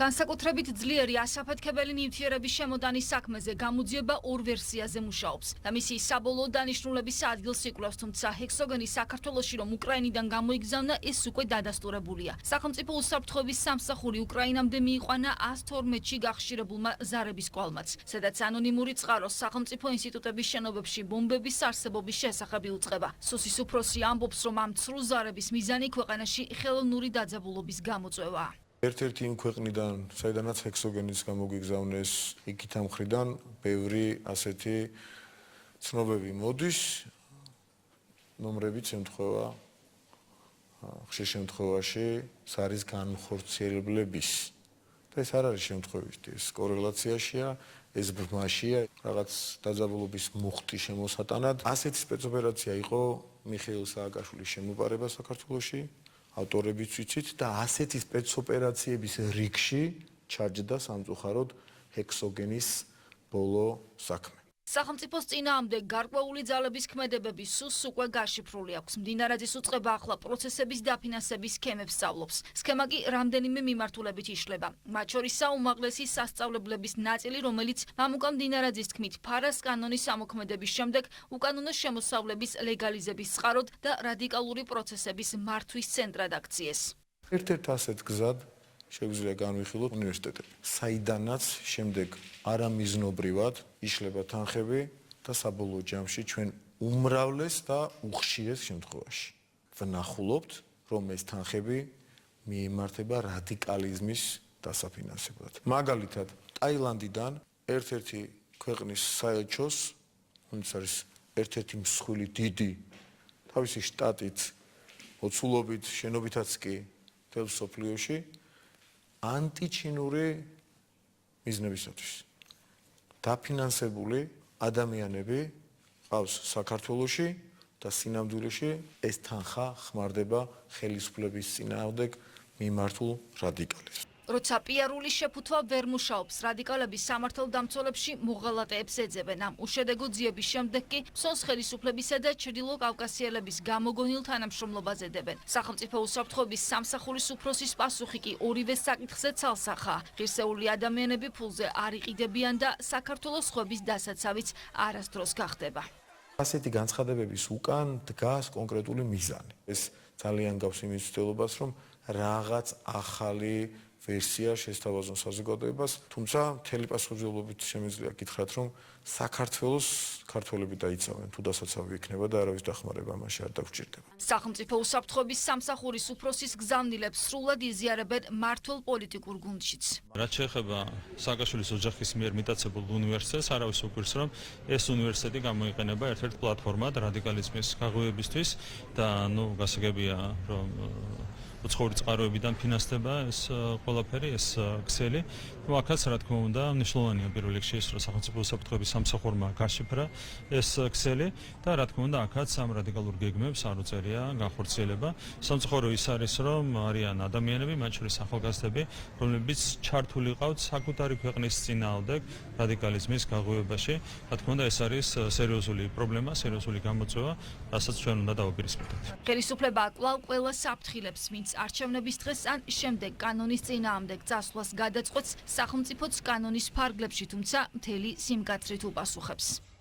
განსაკუთრებით ძლიერი ასაფეთქებელი ნივთიერების შემოდანის საქმეზე გამოძიება ორ ვერსიაზე მუშაობს და მისი საბოლოო დანიშნულების ადგილს იკვლევს, თუმცა ჰექსოგენი საქართველოში რომ უკრაინიდან გამოიგზავნა, ეს უკვე დადასტურებულია. სახელმწიფო უსაფრთხოების სამსახური უკრაინამდე მიიყვანა 112-ში გახშირებულმა ზარების კვალმაც, სადაც ანონიმური წყაროს სახელმწიფო ინსტიტუტების შენობებში ბომბების არსებობის შესახებ იუწყება. სუსის უფროსი ამბობს, რომ ამ ცრუ ზარების მიზანი ქვეყანაში ხელოვნური დაძაბულობის გამოწვევაა. ერთ-ერთი იმ ქვეყნიდან, საიდანაც ჰექსოგენის გამოგვიგზავნეს, იქით ამ მხრიდან ბევრი ასეთი ცნობები მოდის, ნომრებიც ემთხვევა ხშირ შემთხვევაში ზარის განხორციელებლების. და ეს არ არის შემთხვევითი, ეს კორელაციაშია, ეს ბრმაშია, რაღაც დაძაბულობის მუხტი შემოსატანად. ასეთი სპეცოპერაცია იყო მიხეილ სააკაშვილის შემოყარება საქართველოში. ავტორებიც ვიცით და ასეთი სპეცოპერაციების რიგში ჩაჯდა სამწუხაროდ ჰექსოგენის ბოლო საქმე. სახელმწიფოს წინააღმდეგ გარკვეული ძალების ქმედებები სუსს უკვე გაშიფრული აქვს. მდინარაძის უწყება ახლა პროცესების დაფინანსების სქემებს სწავლობს. სქემა კი რამდენიმე მიმართულებით იშლება. მათ შორისაა უმაღლესი სასწავლებლების ნაწილი, რომელიც მამუკა მდინარაძის თქმით ფარას კანონის ამოქმედების შემდეგ უკანონო შემოსავლების ლეგალიზების წყაროდ და რადიკალური პროცესების მართვის ცენტრად აქციეს. ერთ-ერთ ასეთ გზად შეგვიძლია განვიხილოთ უნივერსიტეტები, საიდანაც შემდეგ არამიზნობრივად იშლება თანხები და საბოლოო ჯამში ჩვენ უმრავლეს და უხშირეს შემთხვევაში ვნახულობთ, რომ ეს თანხები მიემართება რადიკალიზმის დასაფინანსებლად. მაგალითად, ტაილანდიდან ერთ-ერთი ქვეყნის საელჩოს, რომელიც არის ერთ-ერთი მსხვილი დიდი თავისი შტატით, მოცულობით, შენობითაც კი მთელ მსოფლიოში ანტიჩინური მიზნებისათვის დაფინანსებული ადამიანები ყავს საქართველოში და სინამდვილეში ეს თანხა ხმარდება ხელისუფლების წინააღმდეგ მიმართულ რადიკალიზმს. როცა პიარული შეფუთვა ვერ მუშაობს, რადიკალები სამართალდამცველებში მოღალატეებს ეძებენ. ამ უშედეგო ძიების შემდეგ კი მსოფლიოს ხელისუფლებისა და ჩრდილო კავკასიელების გამოგონილ თანამშრომლობას ედებენ. სახელმწიფო უსაფრთხოების სამსახურის უფროსის პასუხი კი ორივე საკითხზე ცალსახაა. ღირსეული ადამიანები ფულზე არ იყიდებიან და საქართველოს სხვების დასაცავიც არასდროს გახდება. ასეთი განცხადებების უკან დგას კონკრეტული მიზანი. ეს ძალიან გავს იმის ცდილობას, რომ რაღაც ახალი ვერსია შესთავაზონ საზოგადოებას, თუმცა მთელი პასუხისმგებლობით შემიძლია გითხრათ, რომ საქართველოს ქართველები დაიცავენ, თუ დასაცავი იქნება და არავის დახმარება მაშინ არ დაგვჭირდება. სახელმწიფო უსაფრთხოების სამსახურის უფროსის გზავნილებს სრულად იზიარებენ მართულ პოლიტიკურ გუნდშიც. რაც შეეხება სააკაშვილის ოჯახის მიერ მიტაცებულ უნივერსიტეტს, არავის უკვირს, რომ ეს უნივერსიტეტი გამოიყენება ერთ-ერთ პლატფორმად რადიკალიზმის გაღვივებისთვის და გასაგებია, რომ უცხოური წყაროებიდან ფინანსდება ეს ყველაფერი, ეს ქსელი. აქაც რა თქმა უნდა მნიშვნელოვანია პირველ რიგში ის, რომ სახელმწიფო უსაფრთხოების სამსახურმა გაშიფრა ეს ქსელი და რა თქმა უნდა აქაც ამ რადიკალურ გეგმებს არ უწევია განხორციელება. სამწუხარო ის არის, რომ არიან ადამიანები, მათ შორის ახალგაზრდები, რომლებიც ჩართული ყავთ საკუთარი ქვეყნის წინააღმდეგ რადიკალიზმის გაღვივებაში. რა თქმა უნდა ეს არის სერიოზული პრობლემა, სერიოზული გამოწვევა, რასაც ჩვენ უნდა დავაპირისპირდეთ. ხელისუფლება კვლავ ყველა საფრთხილებს, ვინც არჩევნების დღეს ან შემდეგ კანონის წინააღმდეგ წასვლას გადაწყვეტს, სახელმწიფოც კანონის ფარგლებში, თუმცა მთელი სიმკაცრით უპასუხებს.